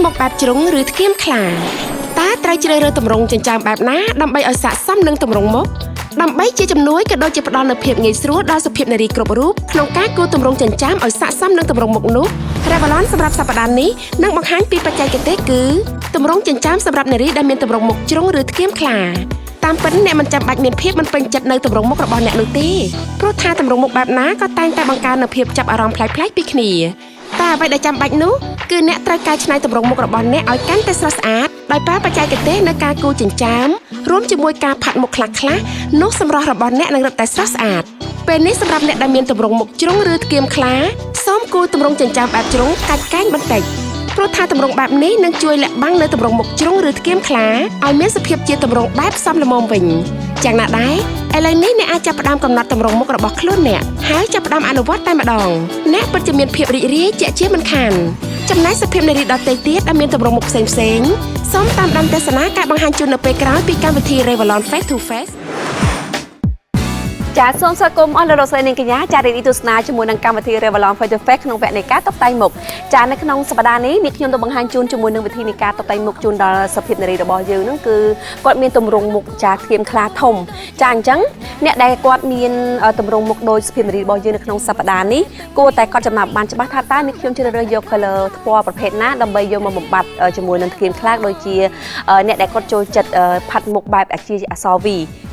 មកបែបជ្រុងឬធ្គាមខ្លាតើត្រូវជ្រើសរើសទម្រង់ចិញ្ចើមបែបណាដើម្បីឲ្យស័ក្តិសមនឹងទម្រង់មុខដើម្បីជាជំនួយក៏ដូចជាផ្ដល់នូវភាពងាយស្រួលដល់សុភាពនារីគ្រប់រូបក្នុងការគូរទម្រង់ចិញ្ចើមឲ្យស័ក្តិសមនឹងទម្រង់មុខនោះ Revlon សម្រាប់សប្តាហ៍នេះនឹងបង្ហាញពីបច្ចេកទេសគឺទម្រង់ចិញ្ចើមសម្រាប់នារីដែលមានទម្រង់មុខជ្រុងឬធ្គាមខ្លាតាមពិតអ្នកមិនចាំបាច់មានភាពមិនពេញចិត្តនៅទម្រង់មុខរបស់អ្នកនោះទេព្រោះថាទម្រង់មុខបែបណាក៏តែងតែបង្កើននូវភាពចាប់អារម្មណ៍ប្លែកៗពីគ្នាតែអ្វីដែលចាំបាច់នោះគឺអ្នកត្រូវកែច្នៃទម្រង់មុខរបស់អ្នកឲ្យកាន់តែស្រស់ស្អាតដោយប្រើបច្ចេកទេសនៃការគូរចិញ្ចើមរួមជាមួយការផាត់មុខខ្លះៗនោះសម្រស់របស់អ្នកនឹងរឹតតែស្រស់ស្អាតពេលនេះសម្រាប់អ្នកដែលមានទម្រង់មុខជ្រុងឬធ្គាមខ្លាសូមគូរទម្រង់ចិញ្ចើមបែបជ្រុងកាច់កែងបន្តិចព្រោះថាទម្រង់បែបនេះនឹងជួយលាក់បាំងនៅទម្រង់មុខជ្រុងឬធ្គាមខ្លាឲ្យមានសភាពជាទម្រង់បែបសមល្មមវិញយ៉ាងណាដែរឥឡូវនេះអ្នកអាចចាប់ផ្ដើមកំណត់ទម្រង់មុខរបស់ខ្លួនអ្នកហើយចាប់ផ្ដើមអនុវត្តតែម្ដងអ្នកពិតជាមានភាពរីករាយជាក់ជាមិនខានចំណែកសភាពនារីដទៃទៀតដែលមានទម្រង់មុខផ្សេងៗសូមតាមដានទស្សនាការបង្ហាញជូននៅពេលក្រោយពីកម្មវិធី Revlon Face to Face ចាសូមស្វាគមន៍អស់លោកស្រីនាងកញ្ញាចារីកទស្សនាជាមួយនឹងកម្មវិធី Revlon Face to Face ក្នុងវគ្គនៃការតុបតែងមុខចានៅក្នុងសប្តាហ៍នេះនេះខ្ញុំទៅបង្ហាញជូនជាមួយនឹងវិធីនៃការតុបតែងមុខជូនដល់សុភាពនារីរបស់យើងហ្នឹងគឺគាត់មានទម្រង់មុខចាធ្គាមខ្លាធំចាអញ្ចឹងអ្នកដែលគាត់មានទម្រង់មុខដោយសុភាពនារីរបស់យើងនៅក្នុងសប្តាហ៍នេះគួរតែគាត់ចំណាប់បានច្បាស់ថាតើនេះខ្ញុំជ្រើសរើសយក color ថ្ពណ៌ប្រភេទណាដើម្បីយកមកបំបត្តិជាមួយនឹងធ្គាមខ្លាដូចជាអ្នកដែលគាត់ចូលចិត្តផាត់មុខបែបអាជាអក្សរ V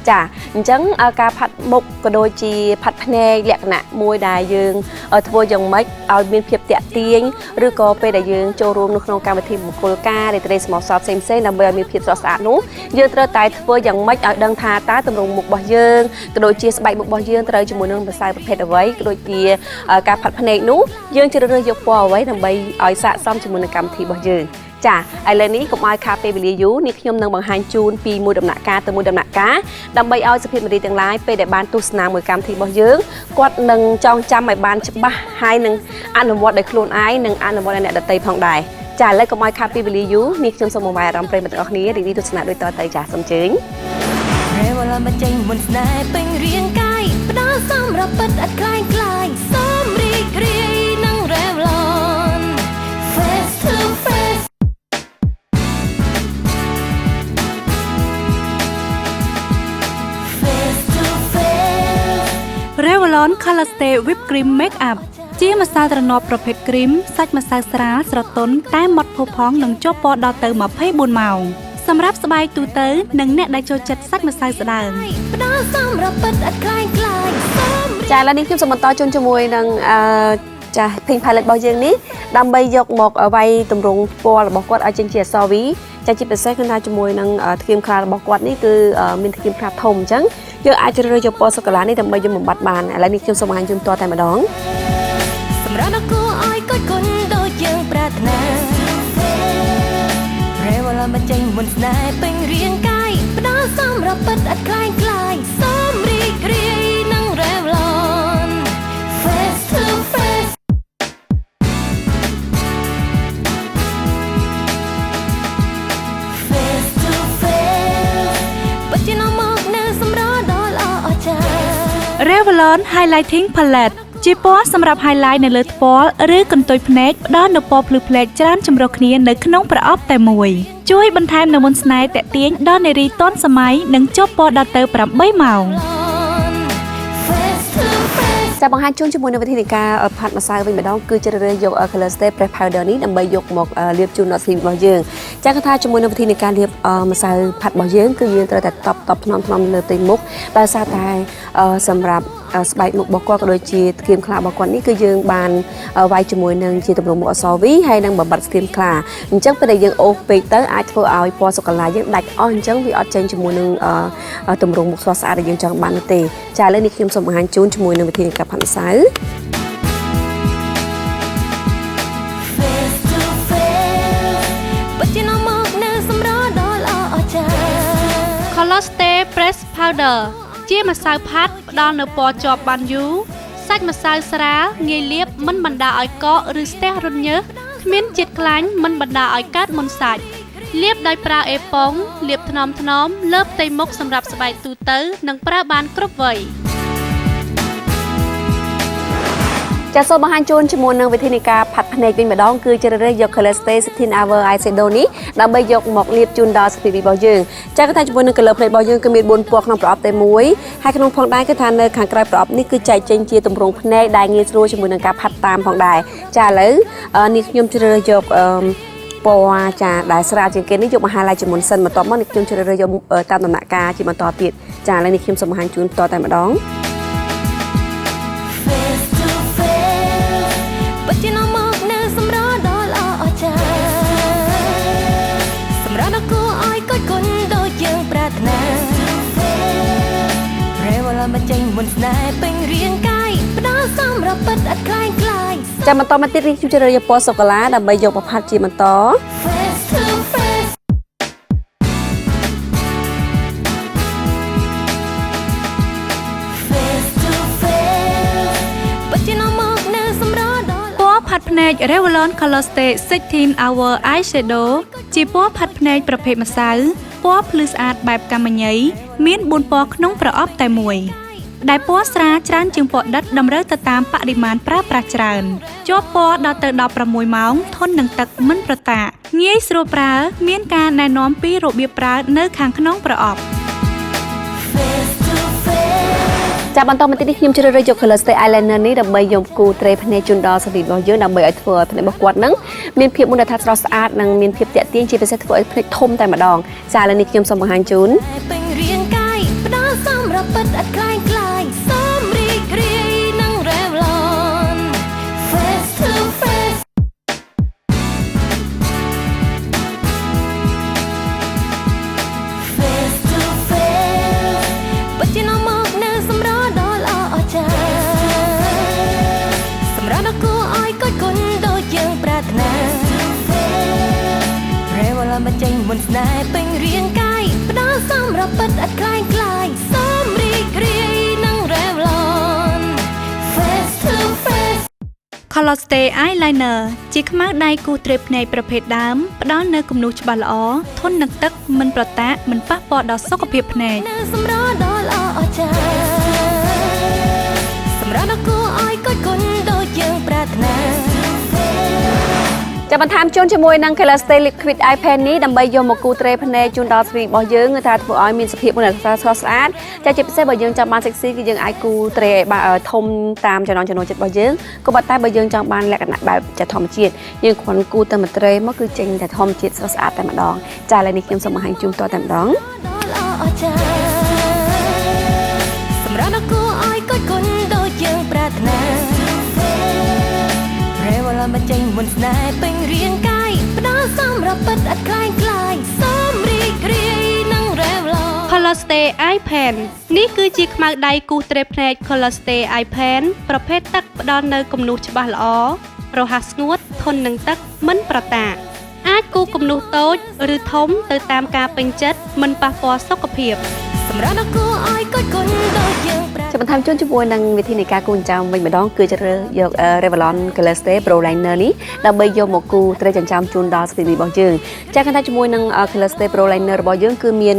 ចាអញ្ចឹងការផាត់មុខក៏ដូចជាផាត់ភ្នែកលក្ខណៈមួយដែលយើងធ្វើយ៉ាងម៉េចឲ្យមានភាពតាក់ទាញឬក៏ពេលដែលយើងចូលរួមនៅក្នុងកម្មវិធីមង្គលការរាត្រីស្មោះសរផ្សេងៗដើម្បីឲ្យមានភាពស្រស់ស្អាតនោះយើងត្រូវតែធ្វើយ៉ាងម៉េចឲ្យដឹងថាតើទម្រង់មុខរបស់យើងក៏ដូចជាស្បែកមុខរបស់យើងត្រូវជាមួយនឹងម្សៅប្រភេទអ្វីក៏ដូចជាការផាត់ភ្នែកនោះយើងជ្រើសរើសយកពណ៌អ្វីដើម្បីឲ្យស័ក្តិសមជាមួយនឹងកម្មវិធីរបស់យើងចាឥឡូវនេះកុំឲ្យខាតពេលវេលាយូរនេះខ្ញុំនឹងបង្ហាញជូនពីមួយដំណាក់កាលទៅមួយដំណាក់កាលដើម្បីឲ្យសុភាពនារីទាំងឡាយពេលដែលបានទស្សនាមួយកម្មវិធីរបស់យើងគាត់នឹងចងចាំឲ្យបានច្បាស់ហើយនឹងអនុវត្តដោយខ្លួនឯងនិងអនុវត្តឲ្យអ្នកដទៃផងដែរចាឥឡូវកុំឲ្យខាតពេលវេលាយូរនេះខ្ញុំសូមបង្ហាញអារម្មណ៍ប្រិយមិត្តទាំងអស់គ្នារីករាយទស្សនាដូចតទៅចាសូមអញ្ជើញRevlon មកចេញមុនស្នេហ៍ពេញរាងកាយផ្ដល់សម្រាប់ពិតអត់ខ្លាំងខ្លាយសូមរីករាយនឹង Revlon Face to Face Revlon Color Stay Whipped Cream Makeup ជាម្សៅទ្រនាប់ប្រភេទគ្រីមសាច់ម្សៅស្រាលស្រទន់តែម៉ត់ផូរផង់និងជាប់ពណ៌ដល់ទៅ24ម៉ោងសម្រាប់ស្បែកទូទៅនិងអ្នកដែលចូលចិត្តសាច់ម្សៅស្ដើងផ្ដល់សម្រាប់ពិតអត់ខ្លាំងខ្លាយចាឥឡូវនេះខ្ញុំសូមបន្តជូនជាមួយនឹងចា Pink Palette របស់យើងនេះដើម្បីយកមកវាយទម្រង់ពណ៌របស់គាត់ឲ្យចេញជាអក្សរ V ចាជាពិសេសគឺថាជាមួយនឹងធ្គាមខ្លារបស់គាត់នេះគឺមានធ្គាមខ្លាធំអញ្ចឹងយើងអាចជ្រើសរើសយកពណ៌សូកូឡានេះដើម្បីយកបំបត្តិបានឥឡូវនេះខ្ញុំសូមបង្ហាញជូនតតែម្ដងសម្រាប់គួរឲ្យគាត់គុណដូចយើងប្រាថ្នា Revlon មកចេញមុនស្នេហ៍ពេញរាងកាយផ្ដល់សម្រាប់ពិតអត់ខ្លាំងខ្លាយសូមរីករាយនឹង Revlon Face to Face Face to Face ពិតជានាំមកនៅសម្រស់ដ៏ល្អអស្ចារ្យ Revlon Highlighting Palette ជាពណ៌សម្រាប់ highlight នៅលើថ្ពាល់ឬកន្ទុយភ្នែកផ្ដល់នូវពណ៌ភ្លឺផ្លែកច្រើនចម្រុះគ្នានៅក្នុងប្រអប់តែមួយជួយបន្ថែមនូវមន្តស្នេហ៍ទាក់ទាញដល់នារីទាន់សម័យនិងជាប់ពណ៌ដល់ទៅ8ម៉ោងចាបង្ហាញជូនជាមួយនៅវិធីនៃការផាត់ម្សៅវិញម្ដងគឺជ្រើសរើសយក Color Stay Press Powder នេះដើម្បីយកមកលាបជូនដល់ស្រីរបស់យើងចាគាត់ថាជាមួយនៅវិធីនៃការលាបម្សៅផាត់របស់យើងគឺយើងត្រូវតែតបថ្នមលើផ្ទៃមុខដោយសារតែសម្រាប់ស្បែកមុខរបស់គាត់ក៏ដូចជាធ្គាមខ្លារបស់គាត់នេះគឺយើងបានវាយជាមួយនឹងជាទម្រង់មុខអក្សរ V ហើយនឹងបំបត្តិធ្គាមខ្លាអញ្ចឹងពេលដែលយើងអូសពេកទៅអាចធ្វើឲ្យពណ៌សូកូឡាយើងដាច់អស់អញ្ចឹងវាអត់ចេញជាមួយនឹងទម្រង់មុខស្រស់ស្អាតដែលយើងចង់បាននោះទេចាឥឡូវនេះខ្ញុំសូមបង្ហាញជូនជាមួយនឹងវិធីនៃការផាត់ម្សៅColor Stay Press Powder ជាម្សៅផាត់ផ្ដល់នូវពណ៌ជាប់បានយូរសាច់ម្សៅស្រាលងាយលាបមិនបណ្ដាឲ្យកកឬស្ទះរន្ធញើសគ្មានជាតិខ្លាញ់មិនបណ្ដាឲ្យកើតមុនសាច់លាបដោយប្រើអេប៉ុងលាបថ្នមលើផ្ទៃមុខសម្រាប់ស្បែកទូទៅនិងប្រើបានគ្រប់វ័យ ចាសូមបង្ហាញជូនជាមួយនឹងវិធីនៃការផាត់ភ្នែកវិញម្ដងគឺជ្រើសរើសយក Color Stay 16 Hour Eyeshadow នេះដើម្បីយកមកលាបជូនដល់សុខភាពរបស់យើងចាគឺថាជាមួយនឹង color plate របស់យើងគឺមាន4ពណ៌ក្នុងប្រអប់តែមួយហើយក្នុងផងដែរគឺថានៅខាងក្រៅប្រអប់នេះគឺចែកចេញជាទម្រង់ភ្នែកដែលងាយស្រួលជាមួយនឹងការផាត់តាមផងដែរចាឥឡូវនេះខ្ញុំជ្រើសរើសយកពណ៌ចាដែលស្រាលជាងគេនេះយកមក highlight ជាមុនសិនបន្ទាប់មកនេះខ្ញុំជ្រើសរើសយកតាមដំណាក់កាលជាបន្តទៀតចាឥឡូវនេះខ្ញុំសូមបង្ហាញជូនតតែម្ដងចាំបន្តមកទៀតនេះខ្ញុំជ្រើសរើសយកពណ៌សូកូឡាដើម្បីយកមកផាត់ជាបន្តផាត់ភ្នែក Revlon Color Stay 16 Hour Eyeshadow ជាពណ៌ផាត់ភ្នែកប្រភេទម្សៅពណ៌ភ្លឺស្អាតបែបកាម៉ាញ៉ីមាន4ពណ៌ក្នុងប្រអប់តែមួយដែលពណ៌ស្រាលច្រើនជាងពណ៌ដិតតម្រូវទៅតាមបរិមាណប្រើប្រាស់ច្រើនជាប់ពណ៌ដល់ទៅ16ម៉ោងធន់នឹងទឹកមិនប្រតាក់ងាយស្រួលប្រើមានការណែនាំពីរបៀបប្រើនៅខាងក្នុងប្រអប់ចាបន្តមកទៀតនេះខ្ញុំជ្រើសរើសយក Color Stay Eyeliner នេះដើម្បីយកគូត្រេភ្នែកជូនដល់សុខភាពរបស់យើងដើម្បីឲ្យធ្វើឲ្យភ្នែករបស់គាត់នឹងមានភាពមន្តថាស្រស់ស្អាតនិងមានភាពទាក់ទាញជាពិសេសធ្វើឲ្យភ្នែកធំតែម្ដងចាឥឡូវនេះខ្ញុំសូមបង្ហាញជូនមុនស្នេហ៍ពេញរាងកាយផ្ដល់សម្រាប់ពិតឥតខ្លាំងខ្លាយសូមរីករាយនឹង Revlon Face to Face Color Stay Eyeliner ជាខ្មៅដៃគូត្រេបភ្នែកប្រភេទដើមផ្ដល់នូវគំនូសច្បាស់ល្អធន់នឹងទឹកមិនប្រតាក់មិនប៉ះពាល់ដល់សុខភាពភ្នែកសម្រាប់ដល់ល្អអស្ចារ្យសម្រាប់គួរឲ្យកត់គុណដូចយើងប្រាថ្នាចាំបន្ថែមជូនជាមួយនឹង Color Stay Liquid Eye Pen នេះដើម្បីយកមកគូត្រេភ្នែកជូនដល់ស្រីរបស់យើងគឺថាធ្វើឲ្យមានសភាពមន្តស្អាតស្រស់ស្អាតចាជាពិសេសបើយើងចង់បាន sexy គឺយើងអាចគូត្រេធំតាមចំណង់ចំណូលចិត្តរបស់យើងក៏ប៉ុន្តែបើយើងចង់បានលក្ខណៈបែបធម្មជាតិយើងគ្រាន់គូទៅមួយត្រេមកគឺចេញតែធម្មជាតិស្រស់ស្អាតតែម្ដងចាឥឡូវនេះខ្ញុំសូមបង្ហាញជូនតតែម្ដងសម្រាប់គូឲ្យកត់គុណដូចយើងប្រាថ្នាបញ្ចេញមុនស្នេហ៍ពេញរាងកាយផ្ដល់សម្រាប់ពិតឥតខ្លាំងខ្លាយសូមរីករាយនឹង Revlon Color Stay Eye Pen នេះគឺជាខ្មៅដៃគូត្រេភ្នែក Color Stay Eye Pen ប្រភេទទឹកផ្ដល់នូវគំនូសច្បាស់ល្អរហ័សស្ងួតធន់នឹងទឹកមិនប្រតាក់អាចគូគំនូសតូចឬធំទៅតាមការពេញចិត្តមិនប៉ះពាល់សុខភាពសម្រាប់គូឲ្យកត់គុណដូចយើងចាំបន្ថែមជូនជាមួយនឹងវិធីនៃការគូចិញ្ចើមវិញម្ដងគឺជ្រើសយក Revlon Color Stay Pro Liner នេះដើម្បីយកមកគូត្រេចិញ្ចើមជូនដល់ស្ត្រីរបស់យើងចាគឺថាជាមួយនឹង Color Stay Pro Liner របស់យើងគឺមាន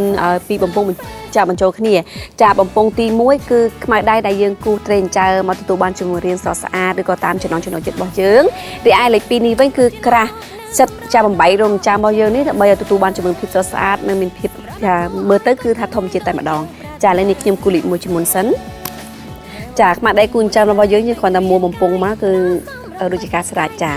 ពីរបំពង់ចាបញ្ចូលគ្នាចាបំពង់ទី1គឺខ្មៅដៃដែលយើងគូត្រេចិញ្ចើមមកទទួលបានជាមួយរាងស្រស់ស្អាតឬក៏តាមចំណង់ចំណូលចិត្តរបស់យើងរីឯលេខ2នេះវិញគឺក្រាស់សិតចា8រោមចារបស់យើងនេះដើម្បីឲ្យទទួលបានជាមួយភាពស្រស់ស្អាតនិងមានភាពចាមើលទៅគឺថាធម្មជាតិតែម្ដងចាឥឡូវនេះខ្ញុំគូលេខ1ជាមុនសិនចាខ្មៅដៃគូចិញ្ចើមរបស់យើងគ្រាន់តែមួបំពង់មកគឺដូចជាការស្រាច់ចា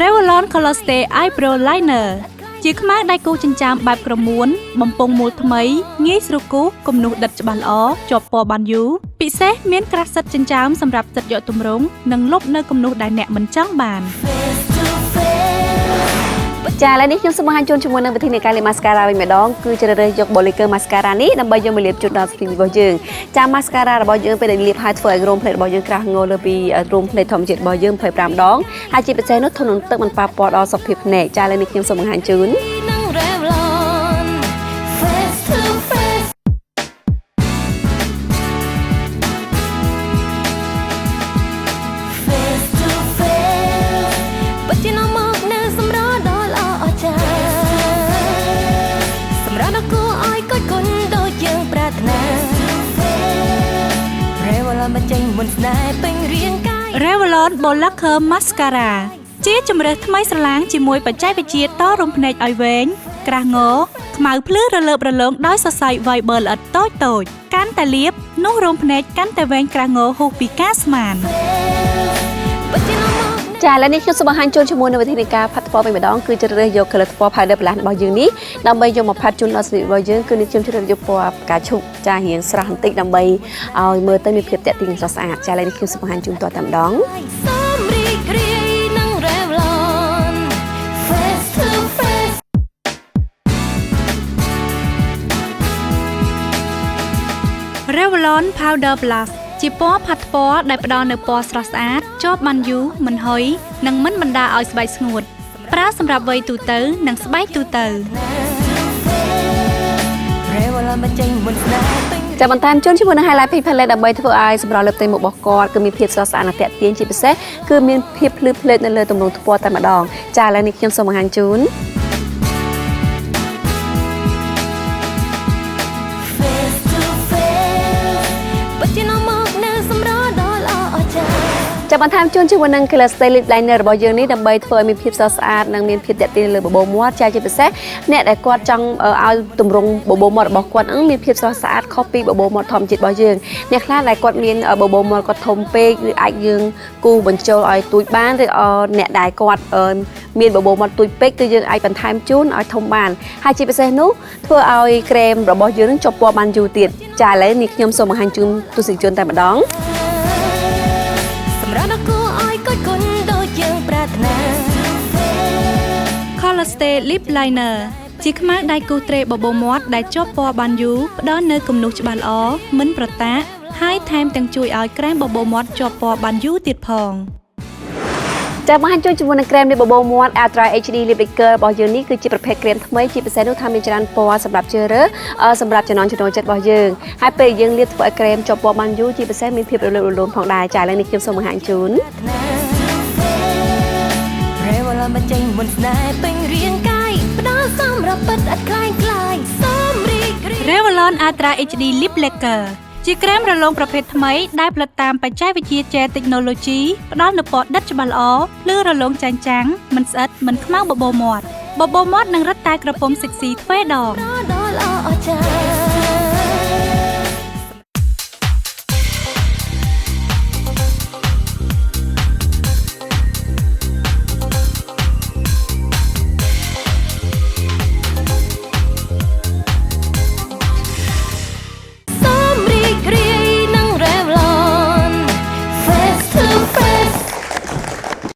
Revlon Color Stay Eyebrow Liner ជាខ្មៅដៃគូចិញ្ចើមបែបក្រមួនបំពង់មូលថ្មីងាយស្រួលគូសគំនូសដិតច្បាស់ល្អជាប់ពណ៌បានយូរពិសេសមានក្រាស់សិតចិញ្ចើមសម្រាប់សិតយកទម្រង់និងលុបនៅគំនូសដែលអ្នកមិនចង់បានចាឥឡូវនេះខ្ញុំសូមបង្ហាញជូនជាមួយនឹងវិធីនៃការលាប mascara វិញម្ដងគឺជ្រើសរើសយក Bolliker Mascara នេះដើម្បីយកមកលាបជូនដល់ស្ត្រីរបស់យើងចា mascara របស់យើងពេលដែលលាបហើយធ្វើឲ្យរោមភ្នែករបស់យើងក្រាស់ងើលើពីរោមភ្នែកធម្មជាតិរបស់យើង25ដងហើយជាពិសេសនោះធន់នឹងទឹកមិនប៉ះពាល់ដល់សុខភាពភ្នែកចាឥឡូវនេះខ្ញុំសូមបង្ហាញជូន Revlon Blacker Mascara ជាជម្រើសថ្មីស្រឡាងជាមួយបច្ចេកវិទ្យាតរំភ្នែកឲ្យវែងក្រាស់ងខ្មៅភ្លឺរលើបរលោងដោយសរសៃ Fiber ល្អិតតូចៗកាន់តែលាបនោះរោមភ្នែកកាន់តែវែងក្រាស់ងហួសពីការស្មាន ចាឥឡូវនេះខ្ញុំសូមបង្ហាញជូនជាមួយនៅវិធីនៃការផាត់ថ្មវិញម្ដងគឺជ្រើសរើសយក color ថ្ម powder បន្លាស់របស់យើងនេះដើម្បីយកមកផាត់ជូនដល់ស្រីរបស់យើងគឺនេះខ្ញុំជ្រើសរើសយកពណ៌ផ្កាឈូកចារៀងស្រស់បន្តិចដើម្បីឲ្យមើលទៅមានភាពទាក់ទាញស្រស់ស្អាតចាឥឡូវនេះខ្ញុំសូមបង្ហាញជូនតតែម្ដង Revlon Powder Plus ជាពណ៌ផាត់ពណ៌ដែលផ្ដល់នូវពណ៌ស្រស់ស្អាតជាប់បានយូរមិនហុយនិងមិនបណ្ដាលឲ្យស្បែកស្ងួតប្រើសម្រាប់វ័យទូទៅនិងស្បែកទូទៅ ចាំបន្ថែមជូនជាមួយនឹង highlight pink palette ដើម្បីធ្វើឲ្យសម្រស់លើផ្ទៃមុខរបស់គាត់គឺមានភាពស្រស់ស្អាតនិងទាក់ទាញជាពិសេសគឺមានភាពភ្លឺភ្លើតនៅលើទម្រង់ថ្មតែម្ដងចាឥឡូវនេះខ្ញុំសូមបង្ហាញជូន ចាំបន្ថែមជូនជាមួយនឹង color stay lip liner របស់យើងនេះដើម្បីធ្វើឲ្យមានភាពស្រស់ស្អាតនិងមានភាពទាក់ទាញលើបបោមាត់ចាជាពិសេសអ្នកដែលគាត់ចង់ឲ្យទម្រង់បបោមាត់របស់គាត់មានភាពស្រស់ស្អាតខុសពីបបោមាត់ធម្មជាតិរបស់យើងអ្នកខ្លះដែលគាត់មានបបោមាត់គាត់ធំពេកឬអាចយើងគូបញ្ចូលឲ្យទូចបានឬអ្នកដែលគាត់មានបបោមាត់ទូចពេកគឺយើងអាចបន្ថែមជូនឲ្យធំបានហើយជាពិសេសនោះធ្វើឲ្យក្រែមរបស់យើងនឹងជាប់ពណ៌បានយូរទៀតចាឥឡូវនេះខ្ញុំសូមបង្ហាញជូនទស្សនិកជនតែម្ដង Color Stay Lip Liner ជាខ្មៅដៃគូត្រេបបោមាត់ដែលជាប់ពណ៌បានយូរផ្ដល់នូវគំនូសច្បាស់ល្អមិនប្រតាក់ហើយថែមទាំងជួយឲ្យក្រែមបបោមាត់ជាប់ពណ៌បានយូរទៀតផង ចាំបង្ហាញជូនជាមួយនឹងក្រែមលាបបបោមាត់ Ultra HD Lip Lacquer របស់យើងនេះគឺជាប្រភេទក្រែមថ្មីជាពិសេសនោះថាមានច្រើនពណ៌សម្រាប់ជ្រើសរើសសម្រាប់ចំណង់ចំណូលចិត្តរបស់យើងហើយពេលយើងលាបធ្វើឲ្យក្រែមជាប់ពណ៌បានយូរជាពិសេសមានភាពរលើបរលោងផងដែរចាឥឡូវនេះខ្ញុំសូមបង្ហាញជូន Revlon Ultra HD Lip Lacquer ជាក្រែមរលោងប្រភេទថ្មីដែលផលិតតាមបច្ចេកវិទ្យា Gel Technology ផ្ដល់នូវពណ៌ដិតច្បាស់ល្អភ្លឺរលោងចាញ់ចាំងមិនស្អិតមិនខ្មៅបបោមាត់នឹងរឹតតែក្រពុំ sexy ទ្វេដង